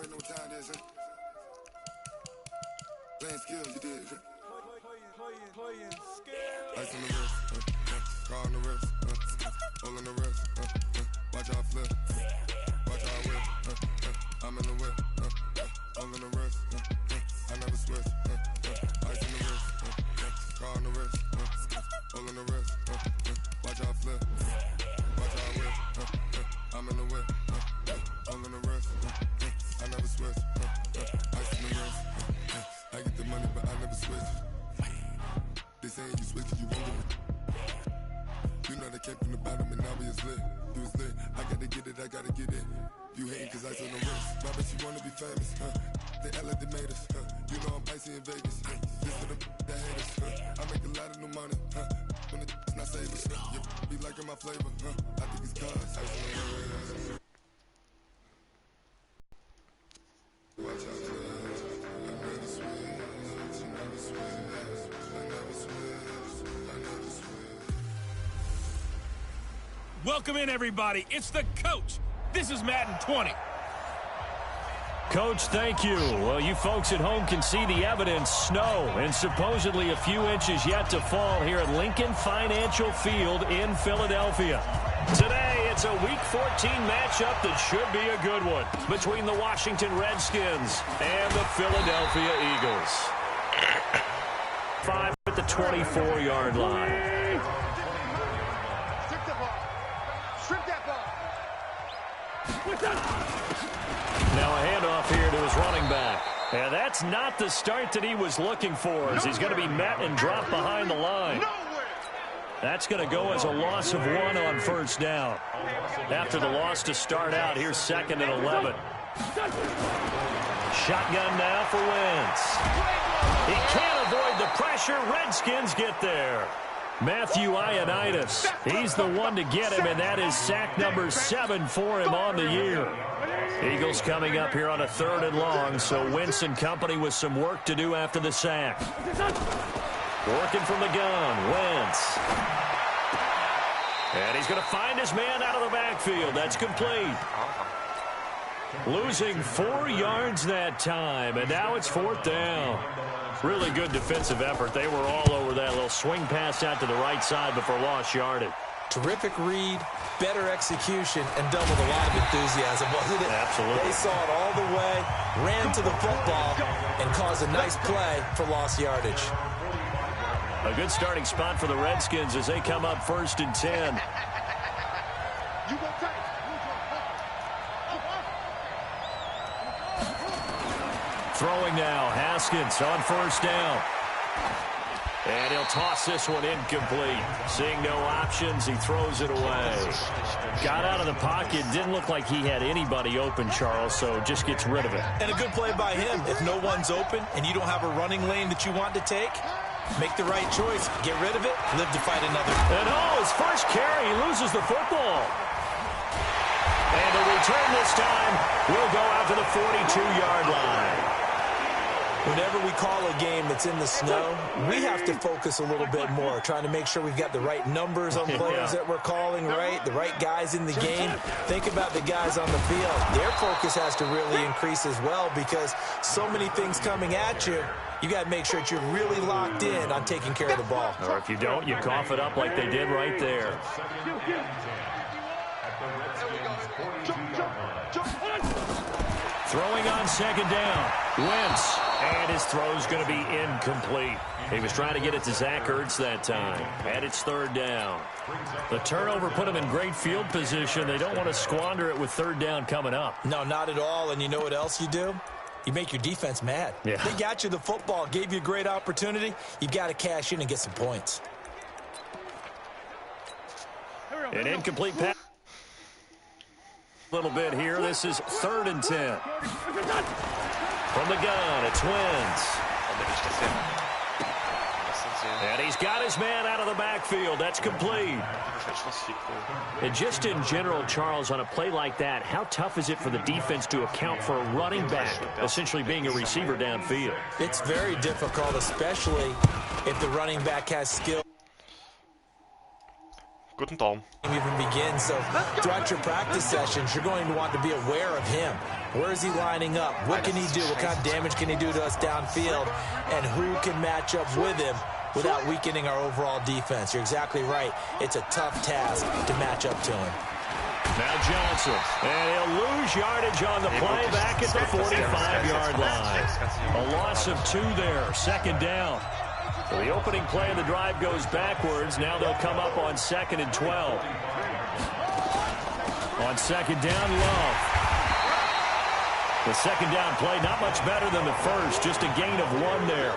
already know what time it is, huh? Playing skills, you did. Playing skills. Ice on the wrist, car on the wrist, hole in the wrist, watch how I flip, watch how I whip, I'm in the whip, hole in the wrist, I never switch, ice on the wrist, car on the wrist, hole in the wrist, watch how I flip, watch how I whip, I'm in the whip, hole in the wrist, I never switch, ice on the wrist, I get the money but I never switch. They saying you switch, you won't get it. You know they came from the bottom and now we is lit. You was lit, I gotta get it, I gotta get it. You hating cause ice on the wrist. My bitch, you wanna be famous, They act like they made us, You know I'm icy in Vegas, This for the that hate us, I make a lot of new money, When it's not savers, You be liking my flavor, I think it's cause ice on the wrist. Watch out, I never switch, I never switch, I never switch, I never switch. Welcome in, everybody. It's the coach. This is Madden 20. Coach, thank you. Well, you folks at home can see the evidence. Snow and supposedly a few inches yet to fall here at Lincoln Financial Field in Philadelphia. Today, it's a Week 14 matchup that should be a good one between the Washington Redskins and the Philadelphia Eagles. 5 at the 24-yard line. Now a handoff here to his running back. And that's not the start that he was looking for, as he's going to be met and dropped behind the line. That's going to go as a loss of 1 on first down. After the loss to start out, here's 2nd and 11. Shotgun now for Wentz. He can't avoid the pressure. Redskins get there. Matthew Ioannidis, he's the one to get him, and that is sack number 7 for him on the year. Eagles coming up here on a 3rd and long, so Wentz and company with some work to do after the sack. Working from the gun, Wentz. And he's going to find his man out of the backfield. That's complete. Losing 4 yards that time, and now it's 4th down. Really good defensive effort. They were all over that little swing pass out to the right side before lost yardage. Terrific read, better execution, and done with a lot of enthusiasm, wasn't it? Absolutely. They saw it all the way, ran to the football, and caused a nice play for lost yardage. A good starting spot for the Redskins as they come up 1st and 10. Throwing now, Haskins on 1st down. And he'll toss this one incomplete. Seeing no options, he throws it away. Got out of the pocket, didn't look like he had anybody open, Charles, so just gets rid of it. And a good play by him. If no one's open and you don't have a running lane that you want to take, make the right choice. Get rid of it, live to fight another. And his first carry, he loses the football. And the return this time will go out to the 42-yard line. Whenever we call a game that's in the snow, we have to focus a little bit more, trying to make sure we've got the right numbers on players that we're calling right, the right guys in the game. Think about the guys on the field. Their focus has to really increase as well because so many things coming at you. You got to make sure that you're really locked in on taking care of the ball. Or if you don't, you cough it up like they did right there. Throwing on 2nd down. Wentz. And his throw's going to be incomplete. He was trying to get it to Zach Ertz that time. And it's 3rd down. The turnover put him in great field position. They don't want to squander it with 3rd down coming up. No, not at all. And you know what else you do? You make your defense mad. Yeah. They got you the football, gave you a great opportunity. You got to cash in and get some points. An incomplete pass. A little bit here. This is 3rd and 10. From the gun, it's Wentz. And he's got his man out of the backfield. That's complete. And just in general, Charles, on a play like that, how tough is it for the defense to account for a running back essentially being a receiver downfield? It's very difficult, especially if the running back has skill. Guten Daumen. Even begin. So throughout your practice sessions, you're going to want to be aware of him. Where is he lining up? What can he do? What kind of damage can he do to us downfield? And who can match up with him without weakening our overall defense? You're exactly right. It's a tough task to match up to him. Now Johnson, and he'll lose yardage on the play back at the 45-yard line. A loss of 2 there, second down. So the opening play of the drive goes backwards. Now they'll come up on 2nd and 12. On second down, Love. The second down play, not much better than the first, just a gain of 1 there.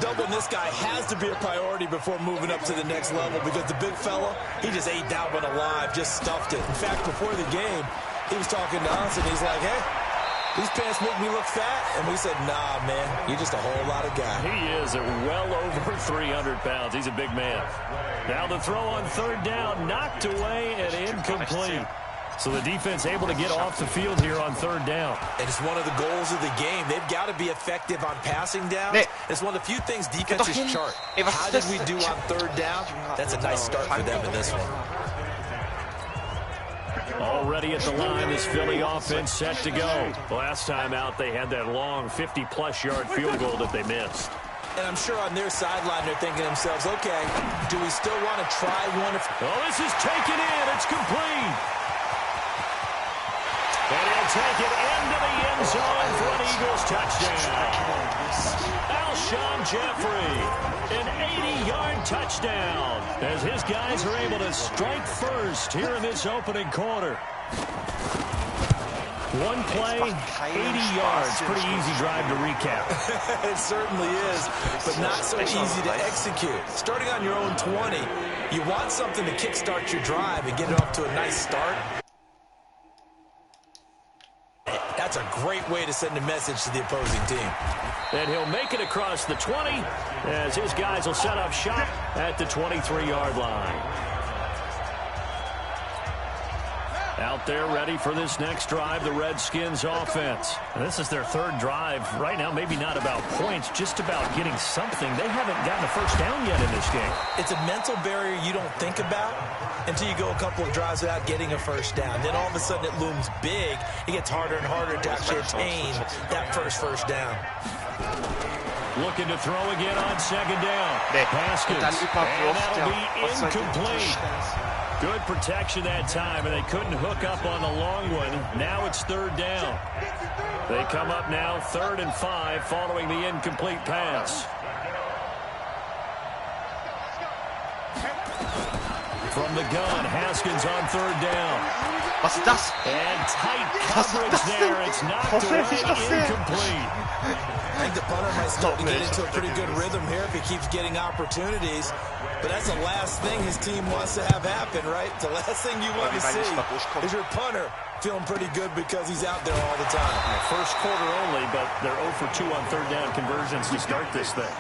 Doubling this guy has to be a priority before moving up to the next level because the big fella, he just ate that one alive, just stuffed it. In fact, before the game, he was talking to us, and he's like, hey, these pants make me look fat. And we said, nah, man, you're just a whole lot of guy. He is at well over 300 pounds. He's a big man. Now the throw on third down, knocked away and incomplete. So the defense able to get off the field here on third down. And it's one of the goals of the game. They've got to be effective on passing downs. It's one of the few things defenses chart. How did we do on third down? That's a nice start for them in this one. Already at the line, this Philly offense set to go. Last time out, they had that long 50-plus yard field goal that they missed. And I'm sure on their sideline, they're thinking to themselves, okay, do we still want to try one? Oh, this is taken in. It's complete. And he'll take it into the end zone for an Eagles touchdown. Alshon Jeffrey, an 80-yard touchdown, as his guys are able to strike first here in this opening quarter. One play, 80 yards. Pretty easy drive to recap. It certainly is, but not so easy to execute. Starting on your own 20, you want something to kickstart your drive and get it off to a nice start. That's a great way to send a message to the opposing team. And he'll make it across the 20 as his guys will set up shop at the 23-yard line. Out there ready for this next drive, the Redskins offense. And this is their third drive. Right now, maybe not about points, just about getting something. They haven't gotten a first down yet in this game. It's a mental barrier you don't think about until you go a couple of drives without getting a first down. Then all of a sudden it looms big. It gets harder and harder to actually attain that first down. Looking to throw again on second down. Haskins, and that'll be incomplete. Good protection that time, and they couldn't hook up on the long one. Now it's third down. They come up now 3rd and 5 following the incomplete pass. From the gun, Haskins on third down. Was ist das? And tight coverage there. It's knocked away, incomplete. I think the punter might start to get into a pretty good rhythm here if he keeps getting opportunities. But that's the last thing his team wants to have happen, right? The last thing you want to see is your punter feeling pretty good because he's out there all the time. First quarter only, but they're 0 for 2 on third down conversions to start this thing.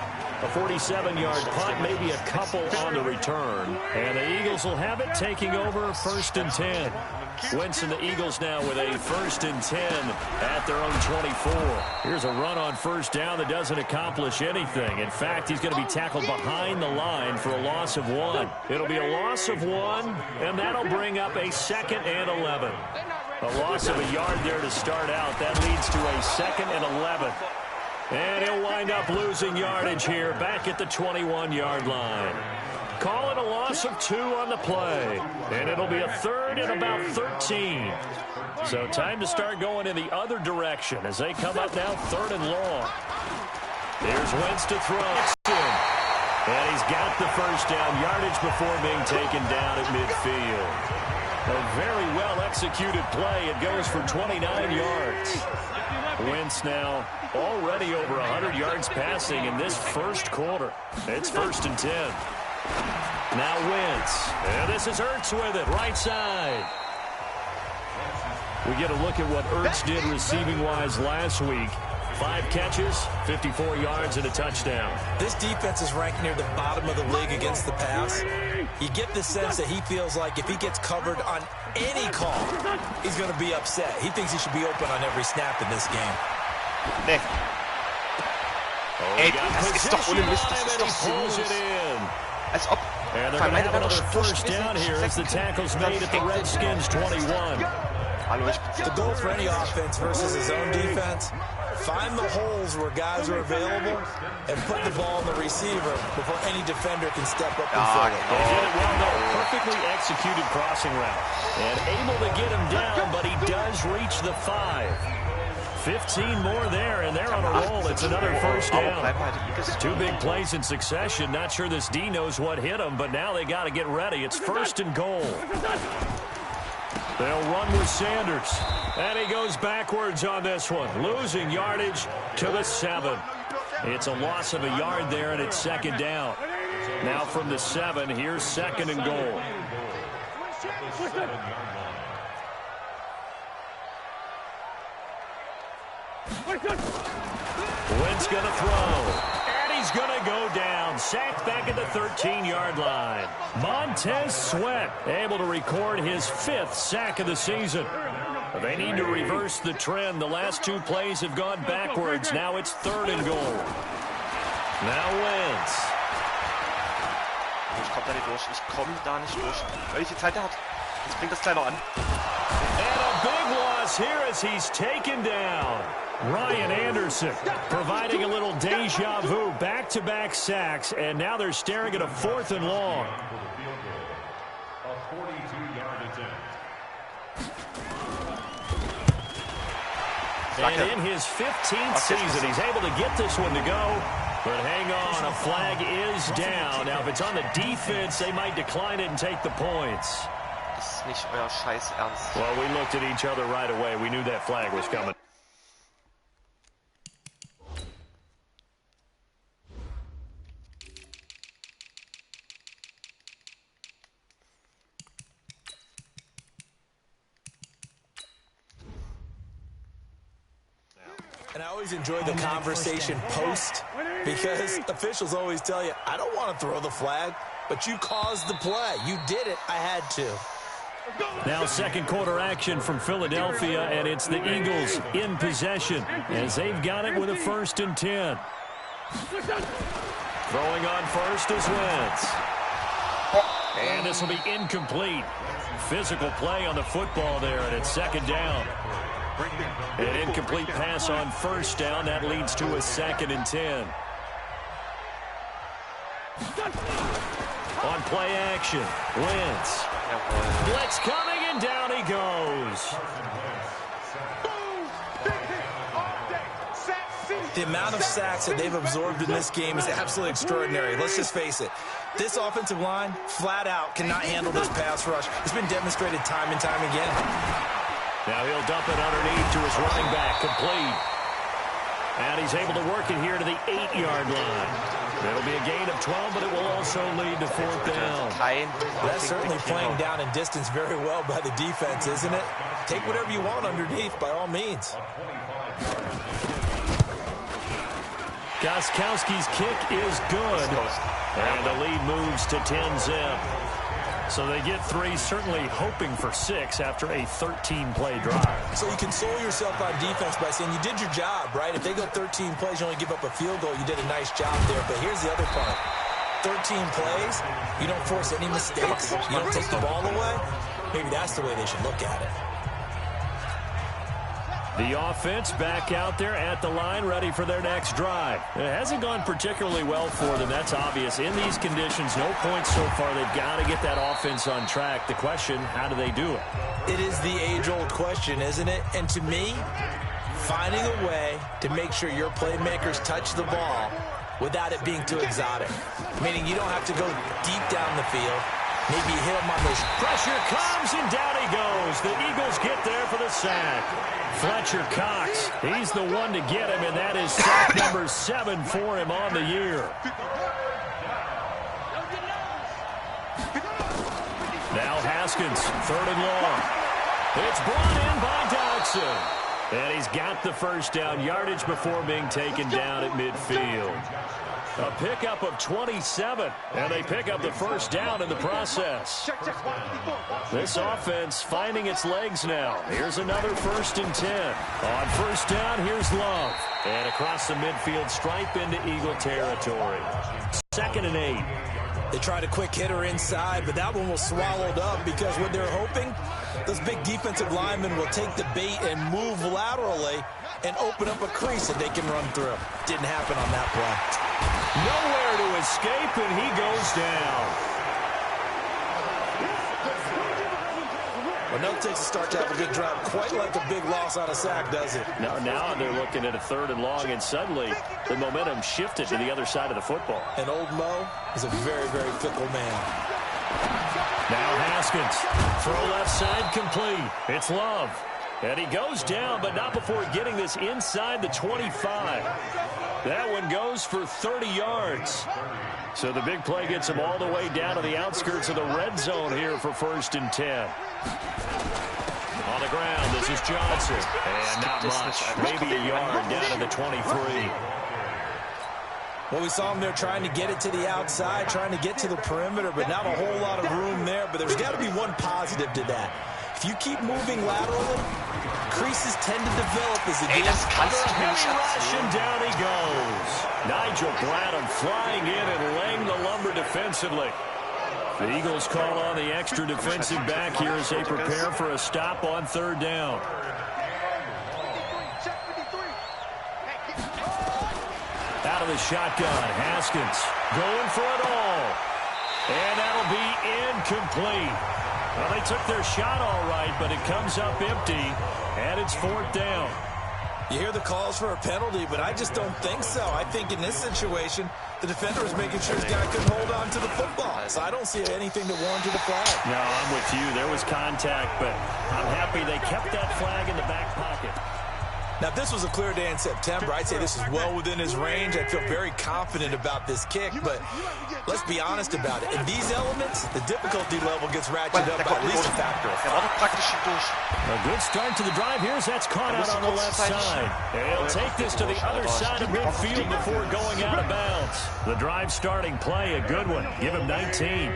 A 47-yard punt, maybe a couple on the return. And the Eagles will have it, taking over 1st and 10. Wentz and the Eagles now with a 1st and 10 at their own 24. Here's a run on first down that doesn't accomplish anything. In fact, he's going to be tackled behind the line for a loss of 1. It'll be a loss of 1, and that'll bring up a 2nd and 11. A loss of a yard there to start out. That leads to a 2nd and 11. And he'll wind up losing yardage here back at the 21-yard line. Call it a loss of 2 on the play. And it'll be a 3rd and about 13. So time to start going in the other direction as they come up now 3rd and long. Here's Wentz to throw. And he's got the first down yardage before being taken down at midfield. A very well-executed play. It goes for 29 yards. Wentz now already over 100 yards passing in this first quarter. It's 1st and 10. Now Wentz. And this is Ertz with it, right side. We get a look at what Ertz did receiving-wise last week. 5 catches, 54 yards, and a touchdown. This defense is ranked near the bottom of the league against the pass. You get the sense that he feels like if he gets covered on any call, he's going to be upset. He thinks he should be open on every snap in this game. Nee. Ey, das ist doch ohne Mist, das ist doch sinnlos. Als ob And they're going to have another first down here as the tackle's made at the Redskins 21. The goal for any offense versus his own defense, find the holes where guys are available and put the ball in the receiver before any defender can step up and fill it. They did it well, though. Perfectly executed crossing route. And able to get him down, but he does reach the 5. 15 more there, and they're on a roll. It's another first down. 2 big plays in succession. Not sure this D knows what hit him, but now they got to get ready. It's first and goal. They'll run with Sanders. And he goes backwards on this one, losing yardage to the 7. It's a loss of a yard there, and it's second down. Now from the 7, here's second and goal. Wentz going to throw. And he's going to go down. Sacked back at the 13-yard line. Montez Sweat able to record his 5th sack of the season. They need to reverse the trend. The last 2 plays have gone backwards. Now it's 3rd and goal. Now Wentz. Ich komme da nicht durch. Ich komme da nicht durch. Wie viel Zeit er hat. Jetzt bringt das gleich noch an. And a big loss here as he's taken down. Ryan Anderson providing a little deja vu. Back-to-back sacks, and now they're staring at a 4th and long. And in his 15th season, he's able to get this one to go. But hang on, a flag is down. Now, if it's on the defense, they might decline it and take the points. Das ist nicht euer Scheiß Ernst. Well, we looked at each other right away. We knew that flag was coming. And I always enjoy the conversation post because officials always tell you, I don't want to throw the flag, but you caused the play. You did it. I had to. Now second quarter action from Philadelphia, and it's the Eagles in possession as they've got it with a 1st and 10. Throwing on first is Wentz. And this will be incomplete. Physical play on the football there, and it's second down. An incomplete pass on first down. That leads to a 2nd and 10. On play action, Wentz. Blitz coming, and down he goes. The amount of sacks that they've absorbed in this game is absolutely extraordinary. Let's just face it. This offensive line, flat out, cannot handle this pass rush. It's been demonstrated time and time again. Now he'll dump it underneath to his running back, complete. And he's able to work it here to the 8-yard line. It'll be a gain of 12, but it will also lead to 4th down. That's certainly playing down in distance very well by the defense, isn't it? Take whatever you want underneath, by all means. Gostkowski's kick is good. And the lead moves to 10-zip. So they get 3, certainly hoping for 6 after a 13-play drive. So you console yourself on defense by saying you did your job, right? If they go 13 plays, you only give up a field goal, you did a nice job there. But here's the other part. 13 plays, you don't force any mistakes, you don't take the ball away. Maybe that's the way they should look at it. The offense back out there at the line, ready for their next drive. It hasn't gone particularly well for them, that's obvious. In these conditions, no points so far. They've got to get that offense on track. The question, how do they do it? It is the age-old question, isn't it? And to me, finding a way to make sure your playmakers touch the ball without it being too exotic. Meaning you don't have to go deep down the field. Maybe hit him on those. Pressure comes, and down he goes. The Eagles get there for the sack. Fletcher Cox, he's the one to get him, and that is sack number 7 for him on the year. Now Haskins, 3rd and long. It's brought in by Dodson. And he's got the first down, yardage before being taken down at midfield. A pickup of 27, and they pick up the first down in the process. This offense finding its legs now. Here's another 1st and 10. On first down, here's Love. And across the midfield stripe into Eagle territory. 2nd and 8. They tried a quick hitter inside, but that one was swallowed up because what they're hoping, those big defensive linemen will take the bait and move laterally and open up a crease that they can run through. Didn't happen on that play. Nowhere to escape, and he goes down. Well, no Texas start to have a good drive. Quite like a big loss on a sack, does it? Now they're looking at a 3rd and long, and suddenly the momentum shifted to the other side of the football. And old Mo is a very, very fickle man. Now Haskins. Throw left side complete. It's Love. And he goes down, but not before getting this inside the 25. That one goes for 30 yards. So the big play gets him all the way down to the outskirts of the red zone here for 1st and 10. On the ground, this is Johnson. And not much. Maybe a yard down to the 23. Well, we saw him there trying to get it to the outside, trying to get to the perimeter, but not a whole lot of room there. But there's got to be one positive to that. If you keep moving laterally, creases tend to develop as the game das kannst du mir nicht rush, and erzählen. down he goes. Nigel Bradham flying in and laying the lumber defensively. The Eagles call on the extra defensive back here as they prepare for a stop on 3rd down. Out of the shotgun, Haskins going for it all. And that'll be incomplete. Well, they took their shot all right, but it comes up empty, and it's 4th down. You hear the calls for a penalty, but I just don't think so. I think in this situation, the defender was making sure his guy couldn't hold on to the football. So I don't see anything that warranted a flag. No, I'm with you. There was contact, but I'm happy they kept that flag in the back pocket. Now, if this was a clear day in September, I'd say this is well within his range. I'd feel very confident about this kick, but let's be honest about it. In these elements, the difficulty level gets ratcheted up by at least a factor of 5. A good start to the drive here as that's caught out on the left side. He'll take this to the other side of midfield before going out of bounds. The drive starting play, a good one. Give him 19.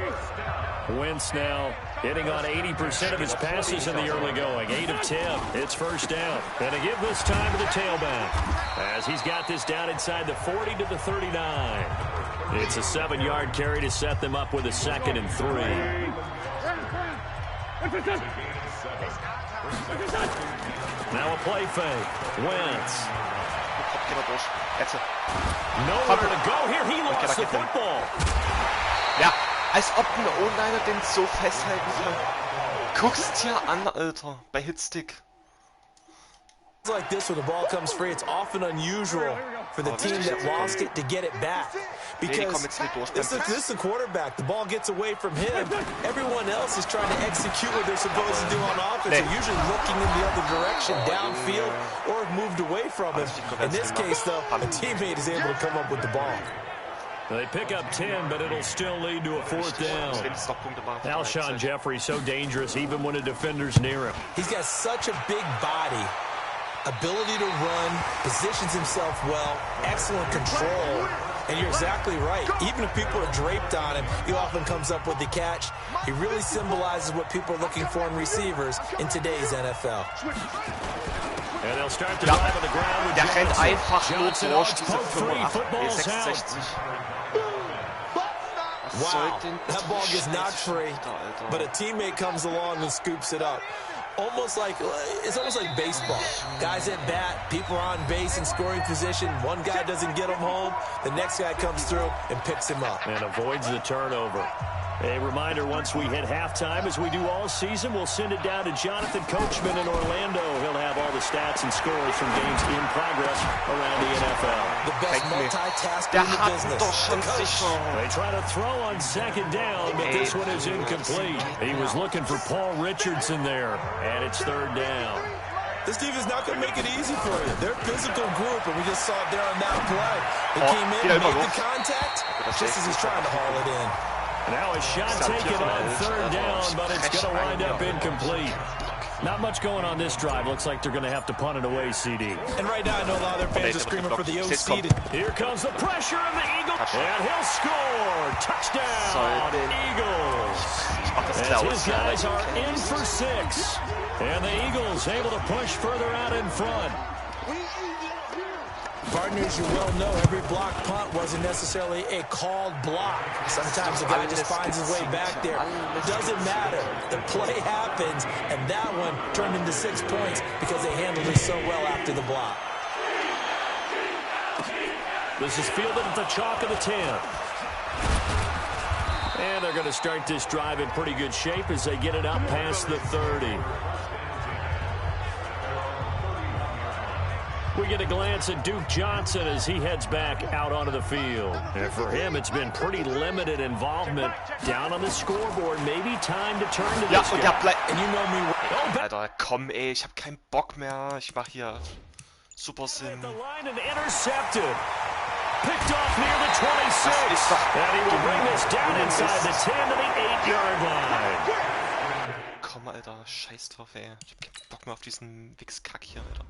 Wentz now hitting on 80% of his passes in the early going. 8 of 10. It's 1st down. And to give this time to the tailback as he's got this down inside the 40 to the 39. It's a 7-yard carry to set them up with a 2nd and 3. Now a play fake. Wentz. Nowhere to go here. He lost the football. Ja, als ob ein O-Liner den so festhalten kann. Guck's dir an, Alter, bei Hitstick. Like this, when the ball comes free, it's often unusual for the team that lost it to get it back. Because this is the quarterback. The ball gets away from him. Everyone else is trying to execute what they're supposed to do on offense. They're usually looking in the other direction, downfield, or have moved away from him. In this case, though, a teammate is able to come up with the ball. They pick up 10, but it'll still lead to a 4th down. Alshon Jeffrey so dangerous even when a defender's near him. He's got such a big body, ability to run, positions himself well, excellent control. And you're exactly right. Even if people are draped on him, he often comes up with the catch. He really symbolizes what people are looking for in receivers in today's NFL. And they'll start the drive on the ground with Der rennt Johnson. einfach nur Johnson durch on diese poke free. 85, Football's out. 66. Wow, that ball gets knocked free, but a teammate comes along and scoops it up. It's almost like baseball. Guys at bat, people are on base in scoring position. One guy doesn't get him home. The next guy comes through and picks him up. And avoids the turnover. A reminder, once we hit halftime, as we do all season, we'll send it down to Jonathan Coachman in Orlando. He'll have all the stats and scores from games in progress around the NFL. The best multitasker in the business. The coach. They try to throw on 2nd down, but this one is incomplete. He was looking for Paul Richardson there, and it's 3rd down. This team is not going to make it easy for you. They're a physical group, and we just saw it there on that play. They came in, made the contact, just as he's trying to haul it in. Now a shot taken on 3rd down, but it's going to wind up incomplete. Not much going on this drive. Looks like they're going to have to punt it away, CD. And right now, I know a lot of their fans are screaming for the OC. Here comes the pressure of the Eagles. And he'll score. Touchdown, Eagles. As his guys are in for 6. And the Eagles able to push further out in front. Partners, you well know every block punt wasn't necessarily a called block. Sometimes the guy just finds his way back there. Doesn't matter. The play happens, and that one turned into 6 points because they handled it so well after the block. This is fielded at the chalk of the 10. And they're going to start this drive in pretty good shape as they get it out past the 30. We get a glance at Duke Johnson as he heads back out onto the field. And for him, it's been pretty limited involvement down on the scoreboard. Maybe time to turn to this guy. And you know me. Alter, komm ey, ich hab keinen Bock mehr. Ich mach hier super Sinn. The line and intercepted. Picked off near the 26. And he will bring this down inside the 10 to the 8-yard line. Komm, Alter, scheiß drauf, ey. Ich hab keinen Bock mehr auf diesen Wichskack hier, Alter.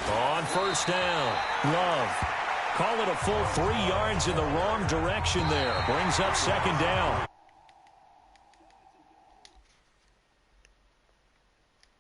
On first down, Love. Call it a full 3 yards in the wrong direction there. Brings up second down.